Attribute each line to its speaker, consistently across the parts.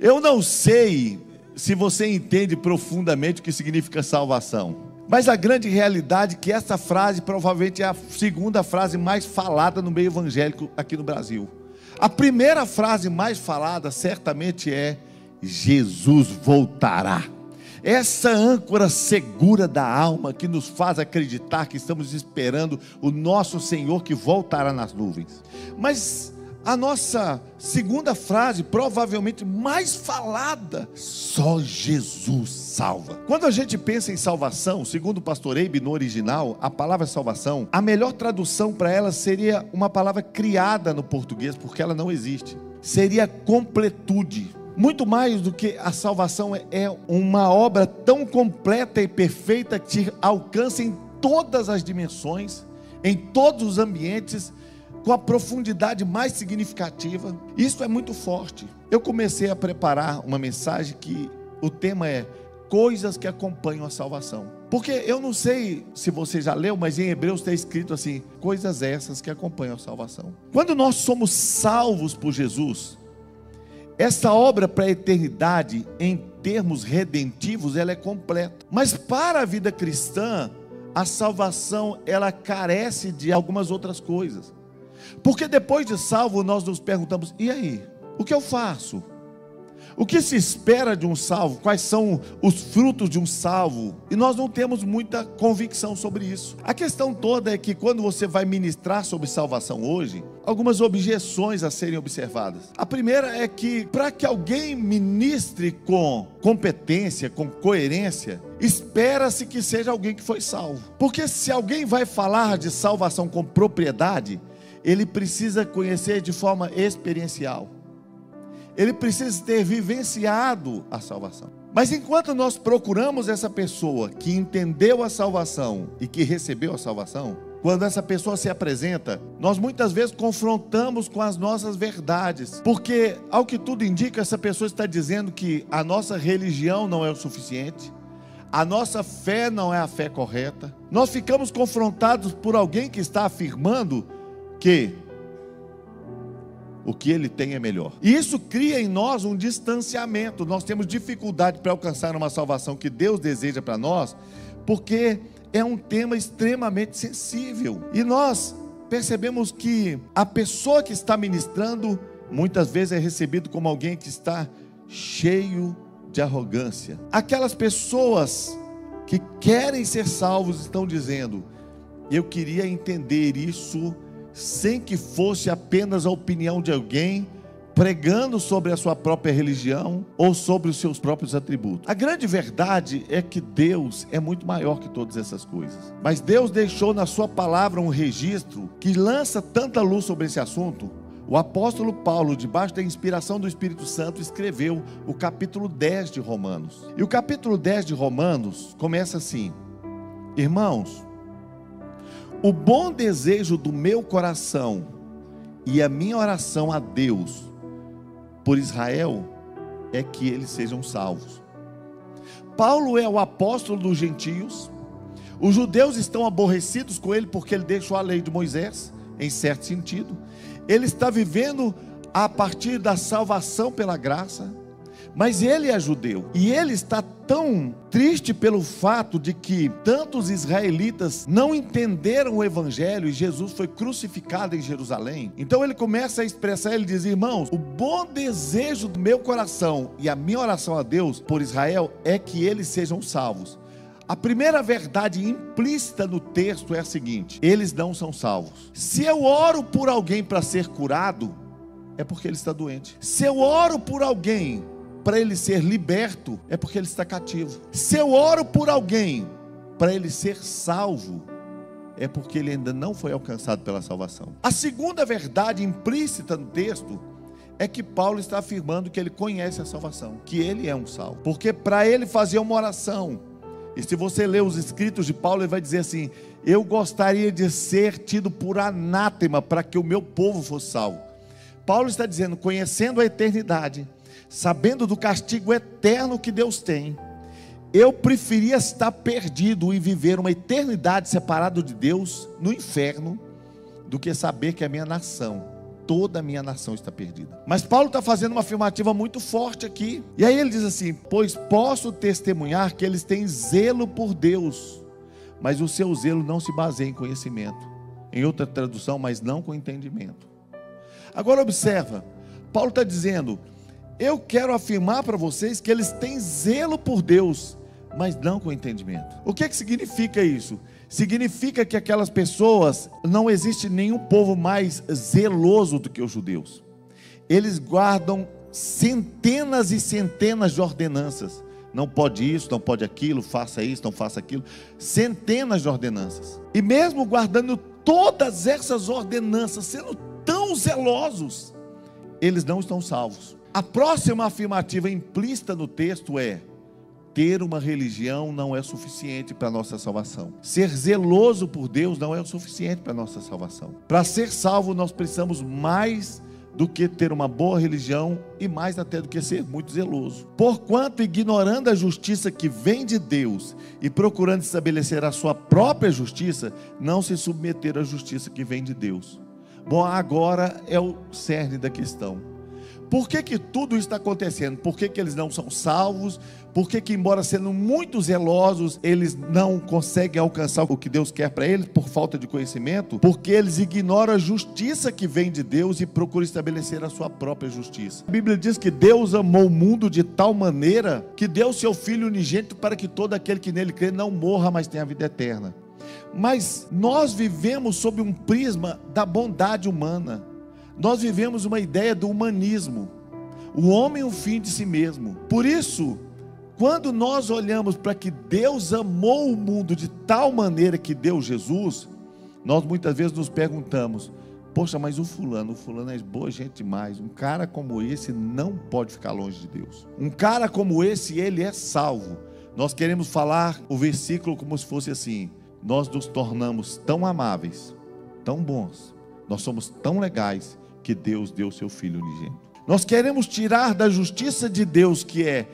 Speaker 1: Eu não sei se você entende profundamente o que significa salvação, mas a grande realidade é que essa frase provavelmente é a segunda frase mais falada no meio evangélico aqui no Brasil. A primeira frase mais falada certamente é: Jesus voltará. Essa âncora segura da alma que nos faz acreditar que estamos esperando o nosso Senhor que voltará nas nuvens. Mas a nossa segunda frase, provavelmente mais falada: só Jesus salva. Quando a gente pensa em salvação, segundo o pastor Eibe, no original, a palavra salvação, a melhor tradução para ela seria uma palavra criada no português, porque ela não existe. Seria completude. Muito mais do que a salvação, é uma obra tão completa e perfeita que te alcança em todas as dimensões, em todos os ambientes, com a profundidade mais significativa. Isso é muito forte. Eu comecei a preparar uma mensagem que o tema é coisas que acompanham a salvação. Porque eu não sei se você já leu, mas em Hebreus está escrito assim: coisas essas que acompanham a salvação. Quando nós somos salvos por Jesus, essa obra para a eternidade, em termos redentivos, ela é completa. Mas para a vida cristã, a salvação, ela carece de algumas outras coisas. Porque depois de salvo, nós nos perguntamos: e aí? O que eu faço? O que se espera de um salvo? Quais são os frutos de um salvo? E nós não temos muita convicção sobre isso. A questão toda é que quando você vai ministrar sobre salvação hoje, algumas objeções a serem observadas. A primeira é que, para que alguém ministre com competência, com coerência, espera-se que seja alguém que foi salvo. Porque se alguém vai falar de salvação com propriedade, ele precisa conhecer de forma experiencial. Ele precisa ter vivenciado a salvação. Mas enquanto nós procuramos essa pessoa que entendeu a salvação e que recebeu a salvação, quando essa pessoa se apresenta, nós muitas vezes confrontamos com as nossas verdades, porque ao que tudo indica, essa pessoa está dizendo que a nossa religião não é o suficiente, a nossa fé não é a fé correta. Nós ficamos confrontados por alguém que está afirmando que o que ele tem é melhor. E isso cria em nós um distanciamento. Nós temos dificuldade para alcançar uma salvação que Deus deseja para nós, porque é um tema extremamente sensível. E nós percebemos que a pessoa que está ministrando, muitas vezes é recebido como alguém que está cheio de arrogância. Aquelas pessoas que querem ser salvos estão dizendo: eu queria entender isso sem que fosse apenas a opinião de alguém pregando sobre a sua própria religião ou sobre os seus próprios atributos. A grande verdade é que Deus é muito maior que todas essas coisas. Mas Deus deixou na sua palavra um registro que lança tanta luz sobre esse assunto. O apóstolo Paulo, debaixo da inspiração do Espírito Santo, escreveu o capítulo 10 de Romanos. E o capítulo 10 de Romanos começa assim: irmãos, o bom desejo do meu coração e a minha oração a Deus por Israel é que eles sejam salvos. Paulo é o apóstolo dos gentios. Os judeus estão aborrecidos com ele porque ele deixou a lei de Moisés, em certo sentido. Ele está vivendo a partir da salvação pela graça, mas ele é judeu, e ele está tão triste pelo fato de que tantos israelitas não entenderam o evangelho e Jesus foi crucificado em Jerusalém. Então ele começa a expressar, ele diz: irmãos, o bom desejo do meu coração e a minha oração a Deus por Israel é que eles sejam salvos. A primeira verdade implícita no texto é a seguinte: eles não são salvos. Se eu oro por alguém para ser curado, é porque ele está doente. Se eu oro por alguém para ele ser liberto, é porque ele está cativo. Se eu oro por alguém para ele ser salvo, é porque ele ainda não foi alcançado pela salvação. A segunda verdade implícita no texto é que Paulo está afirmando que ele conhece a salvação, que ele é um salvo. Porque para ele fazer uma oração, e se você ler os escritos de Paulo, ele vai dizer assim: eu gostaria de ser tido por anátema para que o meu povo fosse salvo. Paulo está dizendo, conhecendo a eternidade, sabendo do castigo eterno que Deus tem, eu preferia estar perdido e viver uma eternidade separado de Deus no inferno, do que saber que a minha nação toda a minha nação está perdida. Mas Paulo está fazendo uma afirmativa muito forte aqui. E aí ele diz assim: pois posso testemunhar que eles têm zelo por Deus, mas o seu zelo não se baseia em conhecimento. Em outra tradução, mas não com entendimento. Agora observa, Paulo está dizendo: eu quero afirmar para vocês que eles têm zelo por Deus, mas não com entendimento. O que significa isso? Significa que aquelas pessoas, não existe nenhum povo mais zeloso do que os judeus. Eles guardam centenas e centenas de ordenanças. Não pode isso, não pode aquilo, faça isso, não faça aquilo. Centenas de ordenanças. E mesmo guardando todas essas ordenanças, sendo tão zelosos, eles não estão salvos. A próxima afirmativa implícita no texto é: ter uma religião não é suficiente para a nossa salvação. Ser zeloso por Deus não é o suficiente para a nossa salvação. Para ser salvo, nós precisamos mais do que ter uma boa religião e mais até do que ser muito zeloso. Porquanto, ignorando a justiça que vem de Deus e procurando estabelecer a sua própria justiça, não se submeteram à justiça que vem de Deus. Bom, agora é o cerne da questão. Por que tudo isso está acontecendo? Por que eles não são salvos? Por que embora sendo muito zelosos, eles não conseguem alcançar o que Deus quer para eles por falta de conhecimento? Porque eles ignoram a justiça que vem de Deus e procuram estabelecer a sua própria justiça. A Bíblia diz que Deus amou o mundo de tal maneira que deu seu Filho unigênito para que todo aquele que nele crê não morra, mas tenha a vida eterna. Mas nós vivemos sob um prisma da bondade humana. Nós vivemos uma ideia do humanismo. O homem é o fim de si mesmo. Por isso, quando nós olhamos para que Deus amou o mundo de tal maneira que deu Jesus, nós muitas vezes nos perguntamos: poxa, mas o fulano é boa gente demais. Um cara como esse não pode ficar longe de Deus. Um cara como esse, ele é salvo. Nós queremos falar o versículo como se fosse assim: nós nos tornamos tão amáveis, tão bons, nós somos tão legais, que Deus deu seu Filho unigênito. Nós queremos tirar da justiça de Deus, que é: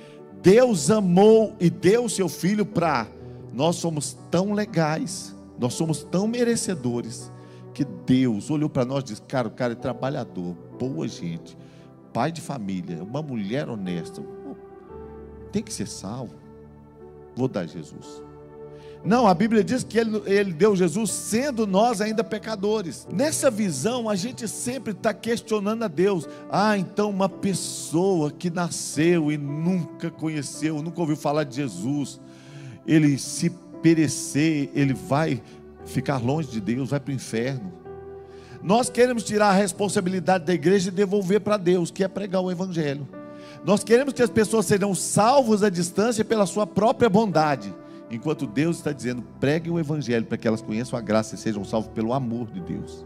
Speaker 1: Deus amou e deu seu Filho para... Nós somos tão legais, nós somos tão merecedores, que Deus olhou para nós e disse: cara, o cara é trabalhador, boa gente, pai de família, uma mulher honesta, tem que ser salvo, vou dar Jesus. Não, a Bíblia diz que ele deu Jesus sendo nós ainda pecadores. Nessa visão, a gente sempre está questionando a Deus. Então uma pessoa que nasceu e nunca conheceu, nunca ouviu falar de Jesus, ele se perecer, ele vai ficar longe de Deus, vai para o inferno. Nós queremos tirar a responsabilidade da igreja e devolver para Deus, que é pregar o Evangelho. Nós queremos que as pessoas sejam salvas à distância pela sua própria bondade, enquanto Deus está dizendo: pregue o Evangelho para que elas conheçam a graça e sejam salvos pelo amor de Deus.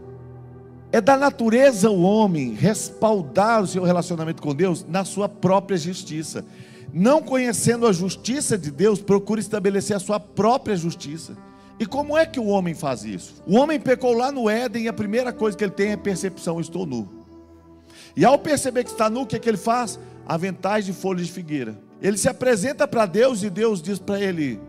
Speaker 1: É da natureza o homem respaldar o seu relacionamento com Deus na sua própria justiça. Não conhecendo a justiça de Deus, procura estabelecer a sua própria justiça. E como é que o homem faz isso? O homem pecou lá no Éden e a primeira coisa que ele tem é percepção: estou nu. E ao perceber que está nu, o que é que ele faz? Aventais de folhas de figueira. Ele se apresenta para Deus e Deus diz para ele: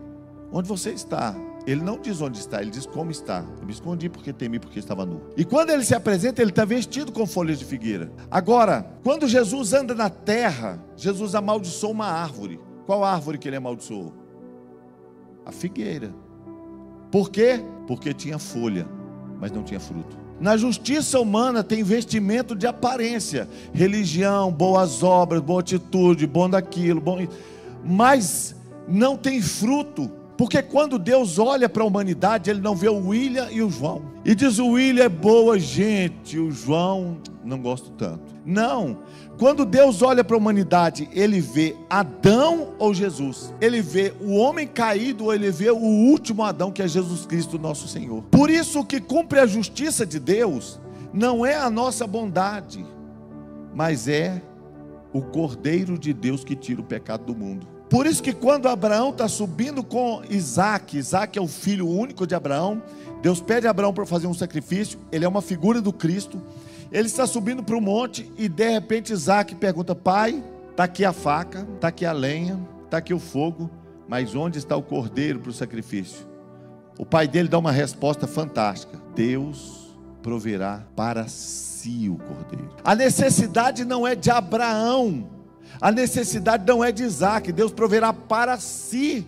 Speaker 1: onde você está? Ele não diz onde está, ele diz como está. Eu me escondi porque temi, porque estava nu. E quando ele se apresenta, ele está vestido com folhas de figueira. Agora, quando Jesus anda na terra, Jesus amaldiçoou uma árvore. Qual árvore que ele amaldiçoou? A figueira. Por quê? Porque tinha folha, mas não tinha fruto. Na justiça humana tem vestimento de aparência, religião, boas obras, boa atitude, bom daquilo, bom... mas não tem fruto. Porque quando Deus olha para a humanidade, Ele não vê o William e o João. E diz: o William é boa gente, o João não gosto tanto. Não. Quando Deus olha para a humanidade, Ele vê Adão ou Jesus. Ele vê o homem caído ou Ele vê o último Adão, que é Jesus Cristo, nosso Senhor. Por isso, o que cumpre a justiça de Deus não é a nossa bondade, mas é o Cordeiro de Deus que tira o pecado do mundo. Por isso que quando Abraão está subindo com Isaac, Isaac é o filho único de Abraão, Deus pede a Abraão para fazer um sacrifício, ele é uma figura do Cristo, ele está subindo para o monte e de repente Isaac pergunta: pai, está aqui a faca, está aqui a lenha, está aqui o fogo, mas onde está o cordeiro para o sacrifício? O pai dele dá uma resposta fantástica: Deus proverá para si o cordeiro. A necessidade não é de Abraão, a necessidade não é de Isaac, Deus proverá para si.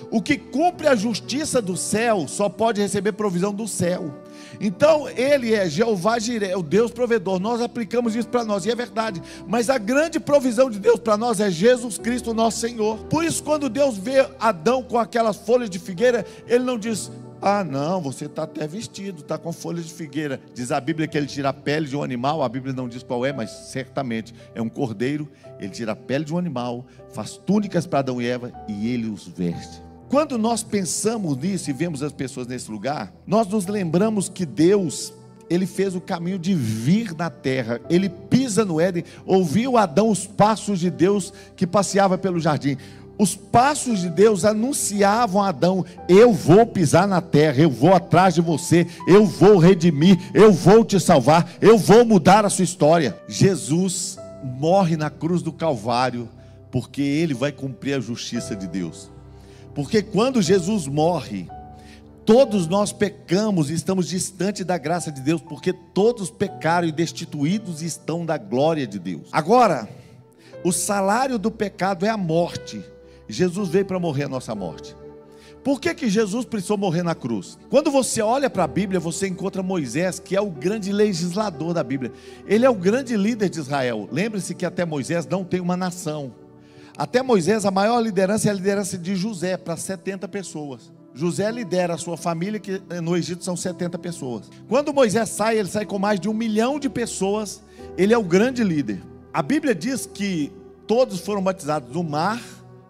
Speaker 1: O que cumpre a justiça do céu só pode receber provisão do céu. Então ele é Jeová Jiré, o Deus provedor. Nós aplicamos isso para nós, e é verdade. Mas a grande provisão de Deus para nós é Jesus Cristo, nosso Senhor. Por isso, quando Deus vê Adão com aquelas folhas de figueira, ele não diz: ah não, você está até vestido, está com folhas de figueira. Diz a Bíblia que ele tira a pele de um animal. A Bíblia não diz qual é, mas certamente é um cordeiro. Ele tira a pele de um animal, faz túnicas para Adão e Eva e ele os veste. Quando nós pensamos nisso e vemos as pessoas nesse lugar, nós nos lembramos que Deus, ele fez o caminho de vir na terra. Ele pisa no Éden, ouviu Adão os passos de Deus que passeava pelo jardim. Os passos de Deus anunciavam a Adão: eu vou pisar na terra, eu vou atrás de você, eu vou redimir, eu vou te salvar, eu vou mudar a sua história. Jesus morre na cruz do Calvário, porque ele vai cumprir a justiça de Deus. Porque quando Jesus morre, todos nós pecamos e estamos distantes da graça de Deus, porque todos pecaram e destituídos estão da glória de Deus. Agora, o salário do pecado é a morte. Jesus veio para morrer a nossa morte. Por que Jesus precisou morrer na cruz? Quando você olha para a Bíblia, você encontra Moisés, que é o grande legislador da Bíblia. Ele é o grande líder de Israel. Lembre-se que até Moisés não tem uma nação. Até Moisés, a maior liderança é a liderança de José, para 70 pessoas. José lidera a sua família, que no Egito são 70 pessoas. Quando Moisés sai, ele sai com mais de 1 milhão de pessoas. Ele é o grande líder. A Bíblia diz que todos foram batizados no mar,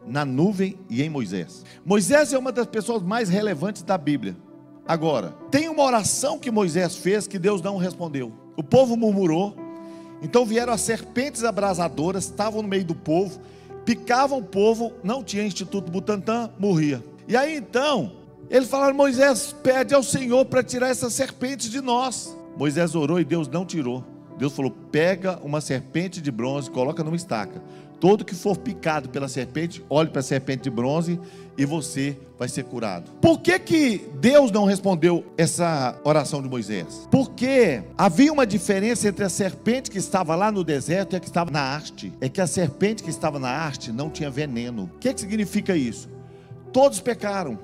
Speaker 1: na nuvem e em Moisés. Moisés é uma das pessoas mais relevantes da Bíblia. Agora, tem uma oração que Moisés fez que Deus não respondeu. O povo murmurou, então vieram as serpentes abrasadoras, estavam no meio do povo, picavam o povo, não tinha Instituto Butantan, morria. E aí então, eles falaram: Moisés, pede ao Senhor para tirar essas serpentes de nós. Moisés orou e Deus não tirou. Deus falou: pega uma serpente de bronze, coloca numa estaca. Todo que for picado pela serpente, olhe para a serpente de bronze e você vai ser curado. Por que Deus não respondeu essa oração de Moisés? Porque havia uma diferença entre a serpente que estava lá no deserto e a que estava na haste. É que a serpente que estava na haste não tinha veneno. O que significa isso? Todos pecaram.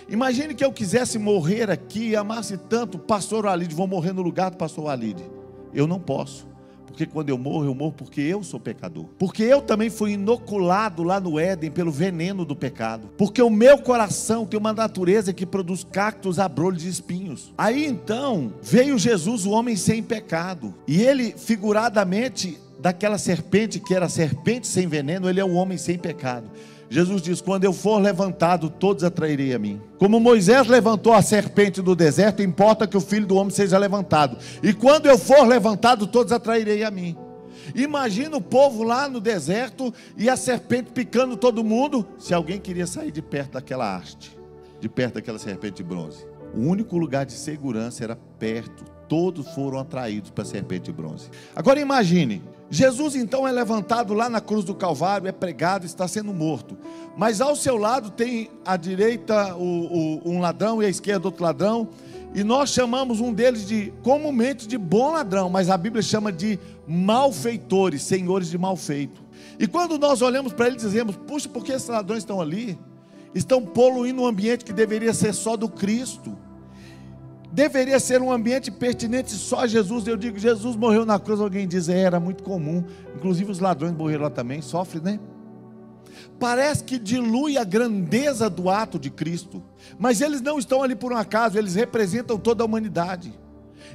Speaker 1: Imagine que eu quisesse morrer aqui e amasse tanto o pastor Walide, vou morrer no lugar do pastor Walide. Eu não posso. Porque quando eu morro porque eu sou pecador. Porque eu também fui inoculado lá no Éden pelo veneno do pecado. Porque o meu coração tem uma natureza que produz cactos, abrolhos e espinhos. Aí então veio Jesus, o homem sem pecado. E ele, figuradamente, daquela serpente que era serpente sem veneno, ele é o homem sem pecado. Jesus diz: quando eu for levantado, todos atrairei a mim. Como Moisés levantou a serpente do deserto, importa que o Filho do Homem seja levantado. E quando eu for levantado, todos atrairei a mim. Imagina o povo lá no deserto e a serpente picando todo mundo. Se alguém queria sair de perto daquela haste, de perto daquela serpente de bronze, o único lugar de segurança era perto. Todos foram atraídos para a serpente de bronze. Agora imagine, Jesus então é levantado lá na cruz do Calvário, é pregado, está sendo morto. Mas ao seu lado tem à direita um ladrão e à esquerda outro ladrão. E nós chamamos um deles comumente de bom ladrão, mas a Bíblia chama de malfeitores, senhores de malfeito. E quando nós olhamos para eles, dizemos: puxa, por que esses ladrões estão ali? Estão poluindo um ambiente que deveria ser só do Cristo. Deveria ser um ambiente pertinente só a Jesus. Eu digo: Jesus morreu na cruz. Alguém diz: era muito comum. Inclusive os ladrões morreram lá também. Sofre, né? Parece que dilui a grandeza do ato de Cristo. Mas eles não estão ali por um acaso. Eles representam toda a humanidade.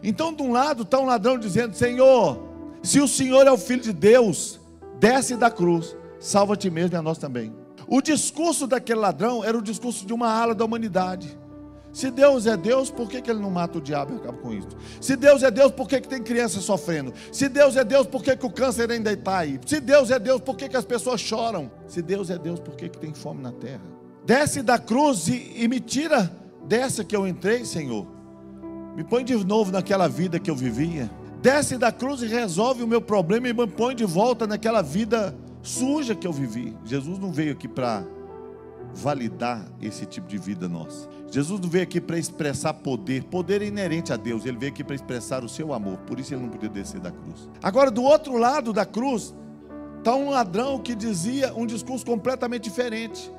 Speaker 1: Então de um lado está um ladrão dizendo: Senhor, se o Senhor é o Filho de Deus, desce da cruz, salva a ti mesmo e a nós também. O discurso daquele ladrão era o discurso de uma ala da humanidade. Se Deus é Deus, por que Ele não mata o diabo e acaba com isso? Se Deus é Deus, por que tem criança sofrendo? Se Deus é Deus, por que o câncer ainda está aí? Se Deus é Deus, por que as pessoas choram? Se Deus é Deus, por que tem fome na terra? Desce da cruz e me tira dessa que eu entrei, Senhor. Me põe de novo naquela vida que eu vivia. Desce da cruz e resolve o meu problema e me põe de volta naquela vida suja que eu vivi. Jesus não veio aqui para validar esse tipo de vida nossa. Jesus não veio aqui para expressar poder. Poder é inerente a Deus. Ele veio aqui para expressar o seu amor. Por isso ele não podia descer da cruz. Agora, do outro lado da cruz, está um ladrão que dizia um discurso completamente diferente.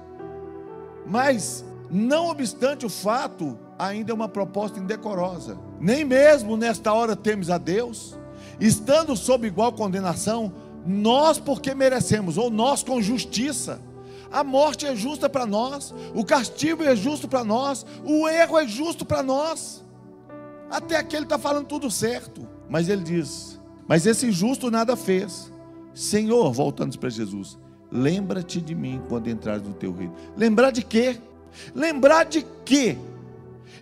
Speaker 1: Mas, não obstante o fato, ainda é uma proposta indecorosa. Nem mesmo nesta hora temes a Deus, estando sob igual condenação, nós porque merecemos, ou nós com justiça. A morte é justa para nós, o castigo é justo para nós, o erro é justo para nós. Até aqui ele está falando tudo certo. Mas ele diz, mas esse justo nada fez. Senhor, voltando para Jesus, lembra-te de mim quando entrares no teu reino. Lembrar de quê? Lembrar de quê?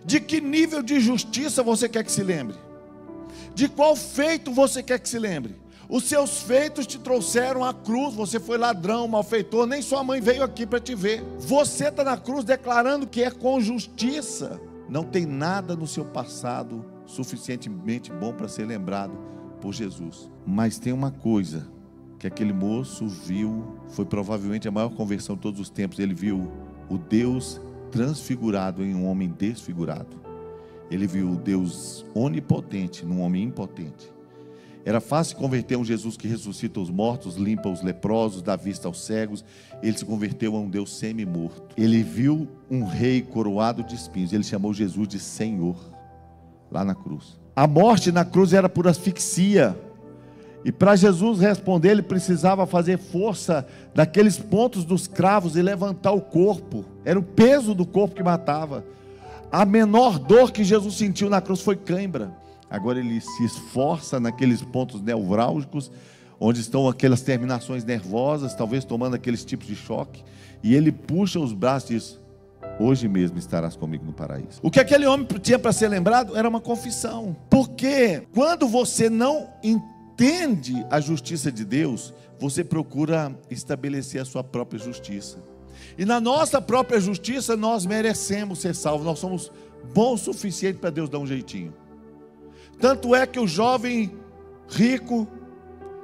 Speaker 1: De que nível de justiça você quer que se lembre? De qual feito você quer que se lembre? Os seus feitos te trouxeram à cruz. Você foi ladrão, malfeitor, nem sua mãe veio aqui para te ver. Você está na cruz declarando que é com justiça. Não tem nada no seu passado suficientemente bom para ser lembrado por Jesus. Mas tem uma coisa que aquele moço viu, foi provavelmente a maior conversão de todos os tempos. Ele viu o Deus transfigurado em um homem desfigurado. Ele viu o Deus onipotente num homem impotente. Era fácil converter um Jesus que ressuscita os mortos, limpa os leprosos, dá vista aos cegos. Ele se converteu a um Deus semi-morto. Ele viu um rei coroado de espinhos. Ele chamou Jesus de Senhor, lá na cruz. A morte na cruz era por asfixia. E para Jesus responder, ele precisava fazer força daqueles pontos dos cravos e levantar o corpo. Era o peso do corpo que matava. A menor dor que Jesus sentiu na cruz foi cãibra. Agora ele se esforça naqueles pontos nevrálgicos, onde estão aquelas terminações nervosas, talvez tomando aqueles tipos de choque. E ele puxa os braços e diz, hoje mesmo estarás comigo no paraíso. O que aquele homem tinha para ser lembrado era uma confissão. Porque quando você não entende a justiça de Deus, você procura estabelecer a sua própria justiça. E na nossa própria justiça nós merecemos ser salvos. Nós somos bons o suficiente para Deus dar um jeitinho. Tanto é que o jovem rico,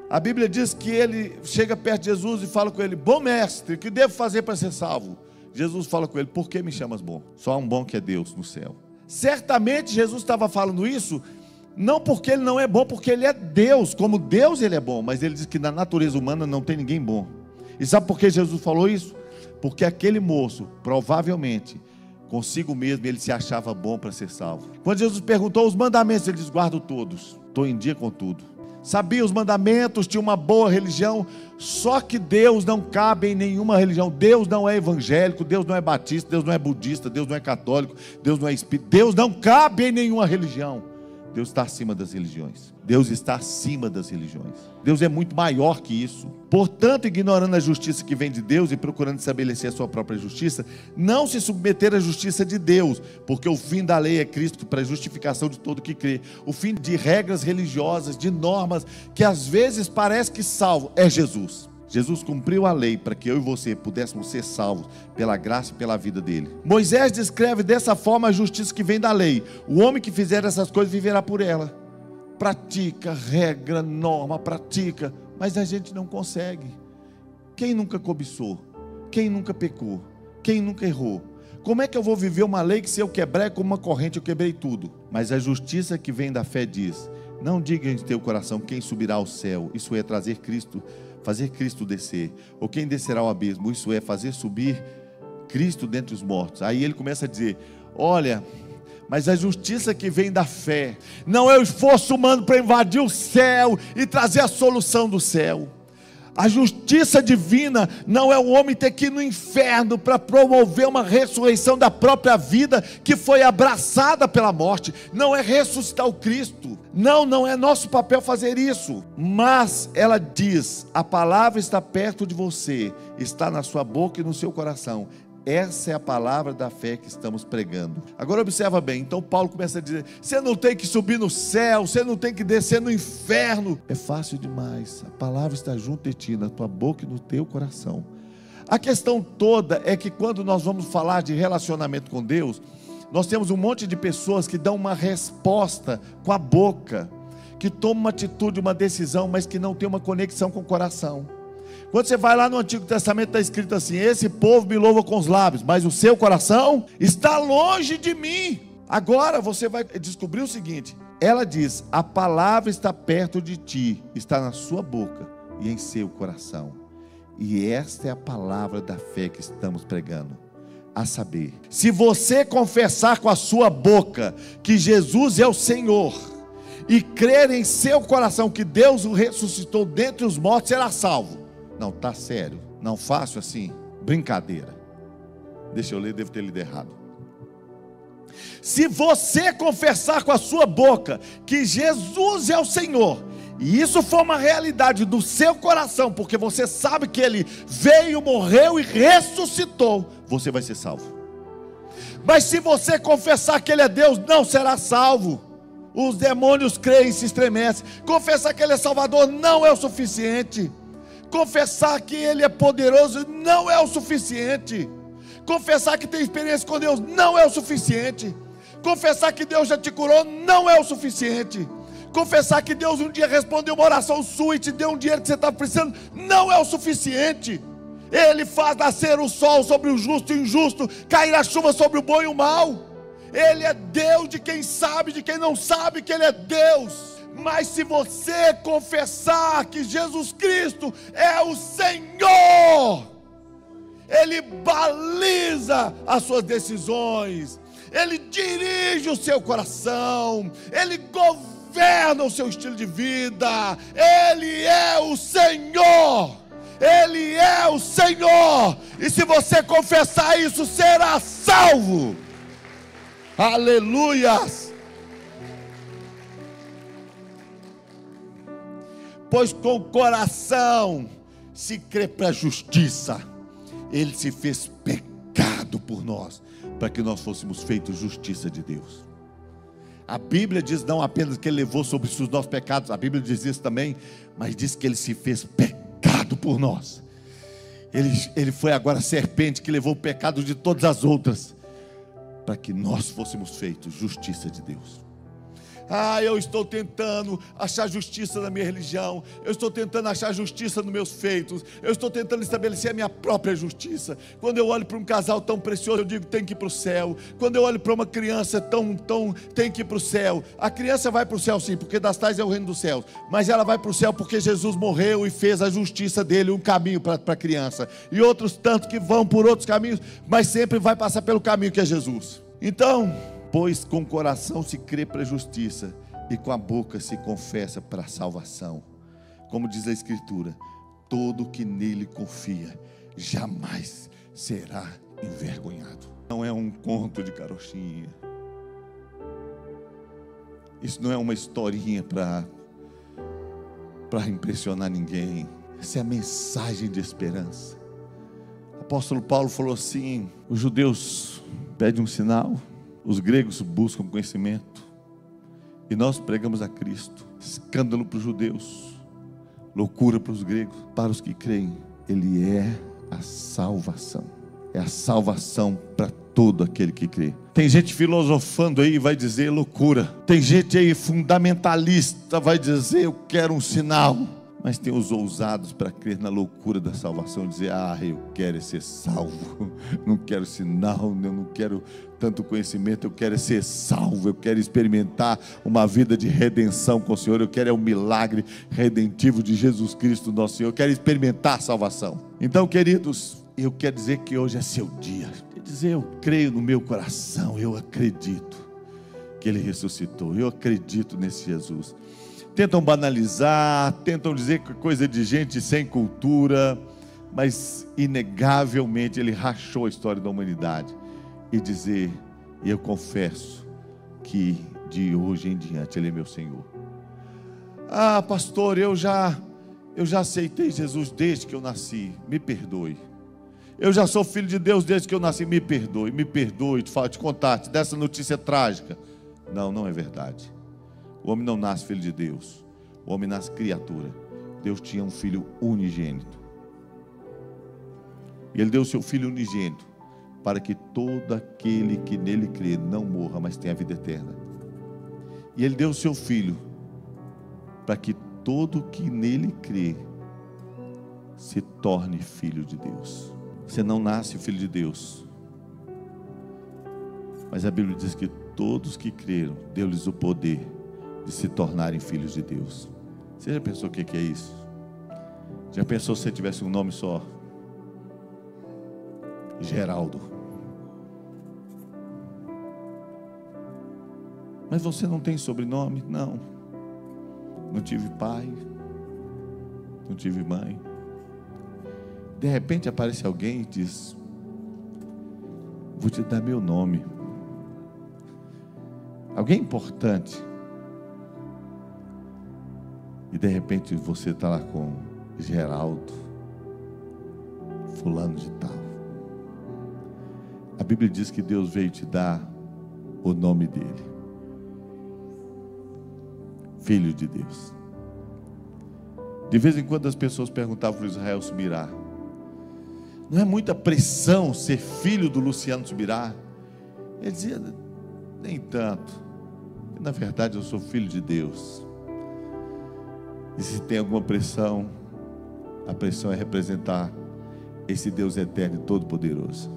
Speaker 1: a Bíblia diz que ele chega perto de Jesus e fala com ele, bom mestre, o que devo fazer para ser salvo? Jesus fala com ele, por que me chamas bom? Só há um bom que é Deus no céu. Certamente Jesus estava falando isso, não porque ele não é bom, porque ele é Deus, como Deus ele é bom, mas ele diz que na natureza humana não tem ninguém bom. E sabe por que Jesus falou isso? Porque aquele moço, provavelmente, consigo mesmo, ele se achava bom para ser salvo. Quando Jesus perguntou os mandamentos, ele diz, guardo todos, estou em dia com tudo. Sabia os mandamentos, tinha uma boa religião, só que Deus não cabe em nenhuma religião. Deus não é evangélico, Deus não é batista, Deus não é budista, Deus não é católico, Deus não é espírita. Deus não cabe em nenhuma religião. Deus está acima das religiões. Deus está acima das religiões. Deus é muito maior que isso. Portanto, ignorando a justiça que vem de Deus e procurando estabelecer a sua própria justiça, não se submeter à justiça de Deus, porque o fim da lei é Cristo para a justificação de todo que crê. O fim de regras religiosas, de normas, que às vezes parece que salvo, é Jesus. Jesus cumpriu a lei para que eu e você pudéssemos ser salvos pela graça e pela vida dele. Moisés descreve dessa forma a justiça que vem da lei. O homem que fizer essas coisas viverá por ela. Pratica, regra, norma, pratica, mas a gente não consegue. Quem nunca cobiçou? Quem nunca pecou? Quem nunca errou? Como é que eu vou viver uma lei que se eu quebrar é como uma corrente, eu quebrei tudo? Mas a justiça que vem da fé diz, não diga em teu coração quem subirá ao céu, isso é trazer Cristo, fazer Cristo descer, ou quem descerá ao abismo, isso é fazer subir Cristo dentre os mortos. Aí ele começa a dizer, olha, mas a justiça que vem da fé, não é o esforço humano para invadir o céu e trazer a solução do céu. A justiça divina não é o homem ter que ir no inferno para promover uma ressurreição da própria vida que foi abraçada pela morte. Não é ressuscitar o Cristo. Não é nosso papel fazer isso. Mas ela diz, a palavra está perto de você, está na sua boca e no seu coração. Essa é a palavra da fé que estamos pregando. Agora observa bem, então Paulo começa a dizer, você não tem que subir no céu, você não tem que descer no inferno. É fácil demais, a palavra está junto de ti, na tua boca e no teu coração. A questão toda é que quando nós vamos falar de relacionamento com Deus, nós temos um monte de pessoas que dão uma resposta com a boca, que tomam uma atitude, uma decisão, mas que não tem uma conexão com o coração. Quando você vai lá no Antigo Testamento, está escrito assim: esse povo me louva com os lábios, mas o seu coração está longe de mim. Agora você vai descobrir o seguinte: ela diz, a palavra está perto de ti, está na sua boca e em seu coração. E esta é a palavra da fé que estamos pregando. A saber, se você confessar com a sua boca que Jesus é o Senhor, e crer em seu coração que Deus o ressuscitou dentre os mortos, será salvo. Não, tá sério, não fácil assim, brincadeira. Deixa eu ler, devo ter lido errado. Se você confessar com a sua boca que Jesus é o Senhor, e isso for uma realidade do seu coração, porque você sabe que Ele veio, morreu e ressuscitou, você vai ser salvo. Mas se você confessar que Ele é Deus, não será salvo. Os demônios creem e se estremecem. Confessar que Ele é Salvador não é o suficiente. Confessar que Ele é poderoso não é o suficiente. Confessar que tem experiência com Deus não é o suficiente. Confessar que Deus já te curou não é o suficiente. Confessar que Deus um dia respondeu uma oração sua e te deu um dinheiro que você estava precisando não é o suficiente. Ele faz nascer o sol sobre o justo e o injusto, cair a chuva sobre o bom e o mal. Ele é Deus de quem sabe, de quem não sabe que Ele é Deus. Mas se você confessar que Jesus Cristo é o Senhor, Ele baliza as suas decisões, Ele dirige o seu coração, Ele governa o seu estilo de vida. Ele é o Senhor, Ele é o Senhor, e se você confessar isso, será salvo. Aleluias. Pois com o coração se crê para a justiça, Ele se fez pecado por nós, para que nós fôssemos feitos justiça de Deus. A Bíblia diz não apenas que Ele levou sobre si os nossos pecados, a Bíblia diz isso também, mas diz que Ele se fez pecado por nós. Ele foi agora a serpente que levou o pecado de todas as outras, para que nós fôssemos feitos justiça de Deus. Eu estou tentando achar justiça na minha religião, eu estou tentando achar justiça nos meus feitos, eu estou tentando estabelecer a minha própria justiça. Quando eu olho para um casal tão precioso, eu digo tem que ir para o céu. Quando eu olho para uma criança tem que ir para o céu. A criança vai para o céu sim, porque das tais é o reino dos céus, mas ela vai para o céu porque Jesus morreu e fez a justiça dele um caminho para a criança, e outros tantos que vão por outros caminhos, mas sempre vai passar pelo caminho que é Jesus. Então, pois com o coração se crê para a justiça, e com a boca se confessa para a salvação. Como diz a Escritura, todo que nele confia jamais será envergonhado. Não é um conto de carochinha, isso não é uma historinha para impressionar ninguém. Essa é a mensagem de esperança. O apóstolo Paulo falou assim: os judeus pedem um sinal, os gregos buscam conhecimento, e nós pregamos a Cristo. Escândalo para os judeus, loucura para os gregos. Para os que creem, Ele é a salvação. É a salvação para todo aquele que crê. Tem gente filosofando aí, vai dizer loucura. Tem gente aí fundamentalista, vai dizer eu quero um sinal. Mas tem os ousados para crer na loucura da salvação e dizer: eu quero ser salvo, não quero sinal, eu não quero tanto conhecimento, eu quero ser salvo, eu quero experimentar uma vida de redenção com o Senhor, eu quero o milagre redentivo de Jesus Cristo nosso Senhor, eu quero experimentar a salvação. Então, queridos, eu quero dizer que hoje é seu dia. Quer dizer, eu creio no meu coração, eu acredito que Ele ressuscitou, eu acredito nesse Jesus. Tentam banalizar, tentam dizer que é coisa de gente sem cultura, mas inegavelmente Ele rachou a história da humanidade. E dizer, e eu confesso que de hoje em diante Ele é meu Senhor. Pastor, eu já aceitei Jesus desde que eu nasci, me perdoe. Eu já sou filho de Deus desde que eu nasci, me perdoe, te contar, te dessa notícia trágica. Não é verdade. O homem não nasce filho de Deus, o homem nasce criatura. Deus tinha um filho unigênito, e Ele deu o seu filho unigênito para que todo aquele que nele crê não morra, mas tenha a vida eterna. E Ele deu o seu filho para que todo que nele crê se torne filho de Deus. Você não nasce filho de Deus, mas a Bíblia diz que todos que creram, deu-lhes o poder de se tornarem filhos de Deus. Você já pensou o que é isso? Já pensou se você tivesse um nome só? Geraldo. Mas você não tem sobrenome? Não. Não tive pai, não tive mãe. De repente aparece alguém e diz: vou te dar meu nome. Alguém importante. E de repente você está lá com Geraldo, fulano de tal. A Bíblia diz que Deus veio te dar o nome dele. Filho de Deus. De vez em quando as pessoas perguntavam para o Israel Subirá: não é muita pressão ser filho do Luciano Subirá? Ele dizia: nem tanto. Na verdade eu sou filho de Deus. E se tem alguma pressão, a pressão é representar esse Deus eterno e todo-poderoso.